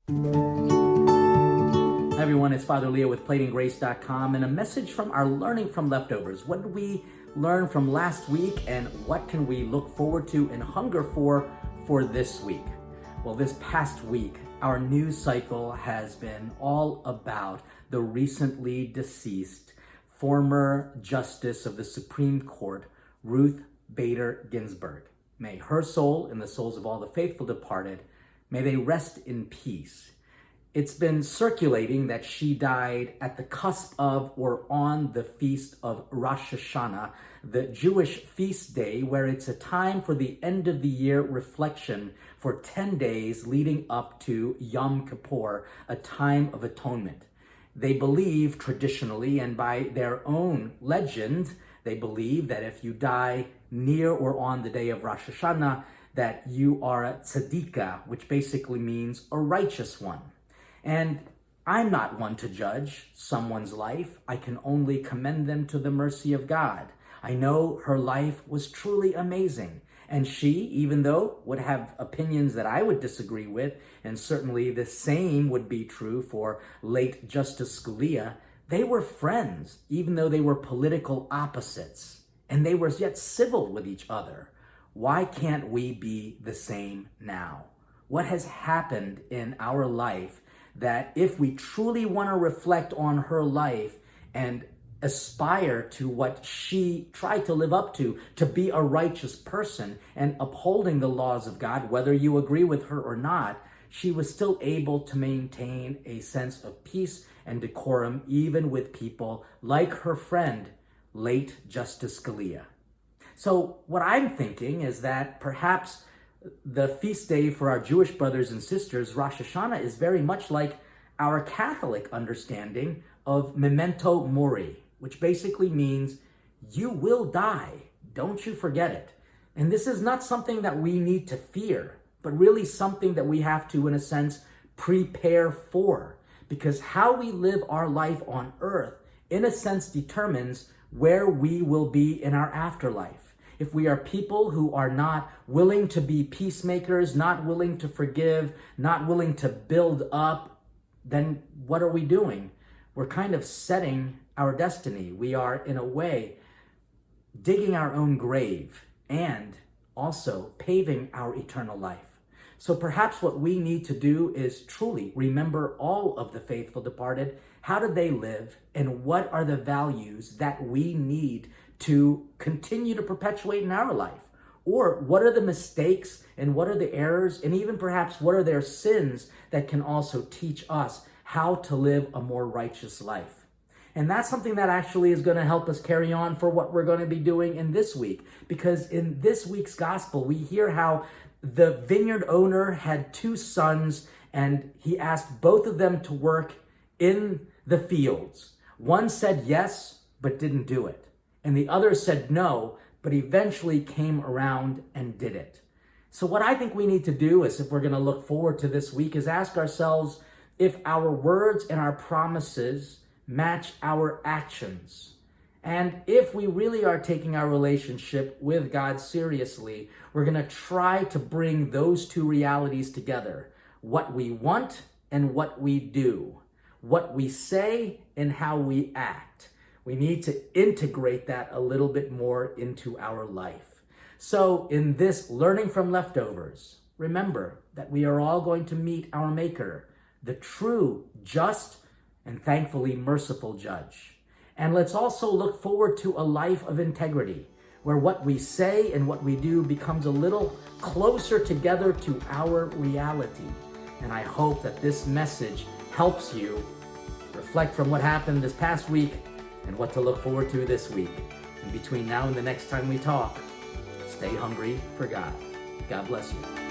Hi everyone, it's Father Leo with platinggrace.com and a message from our Learning from Leftovers. What did we learn from last week and what can we look forward to and hunger for this week? Well, this past week, our news cycle has been all about the recently deceased former Justice of the Supreme Court, Ruth Bader Ginsburg. May her soul and the souls of all the faithful departed, may they rest in peace. It's been circulating that she died at the cusp of or on the feast of Rosh Hashanah, the Jewish feast day, where it's a time for the end of the year reflection for 10 days leading up to Yom Kippur, a time of atonement. They believe traditionally, and by their own legend, they believe that if you die near or on the day of Rosh Hashanah, that you are a tzadikah, which basically means a righteous one. And I'm not one to judge someone's life. I can only commend them to the mercy of God. I know her life was truly amazing. And she, even though would have opinions that I would disagree with, and certainly the same would be true for late Justice Scalia, they were friends, even though they were political opposites. And they were yet civil with each other. Why can't we be the same now? What has happened in our life that if we truly want to reflect on her life and aspire to what she tried to live up to be a righteous person and upholding the laws of God, whether you agree with her or not, she was still able to maintain a sense of peace and decorum even with people like her friend, late Justice Scalia. So what I'm thinking is that perhaps the feast day for our Jewish brothers and sisters, Rosh Hashanah, is very much like our Catholic understanding of memento mori, which basically means you will die. Don't you forget it. And this is not something that we need to fear, but really something that we have to, in a sense, prepare for. Because how we live our life on earth, in a sense, determines where we will be in our afterlife. If we are people who are not willing to be peacemakers, not willing to forgive, not willing to build up, then what are we doing? We're kind of setting our destiny. We are, in a way, digging our own grave and also paving our eternal life. So perhaps what we need to do is truly remember all of the faithful departed. How did they live? And what are the values that we need to continue to perpetuate in our life? Or what are the mistakes and what are the errors and even perhaps what are their sins that can also teach us how to live a more righteous life? And that's something that actually is going to help us carry on for what we're going to be doing in this week. Because in this week's gospel, we hear how the vineyard owner had two sons and he asked both of them to work in the fields. One said yes, but didn't do it. And the other said no, but eventually came around and did it. So what I think we need to do is, if we're going to look forward to this week, is ask ourselves if our words and our promises match our actions. And if we really are taking our relationship with God seriously, we're going to try to bring those two realities together. What we want and what we do. What we say and how we act. We need to integrate that a little bit more into our life. So in this Learning from Leftovers, remember that we are all going to meet our Maker, the true, just, and thankfully merciful judge. And let's also look forward to a life of integrity, where what we say and what we do becomes a little closer together to our reality. And I hope that this message helps you reflect from what happened this past week and what to look forward to this week. And between now and the next time we talk, stay hungry for God. God bless you.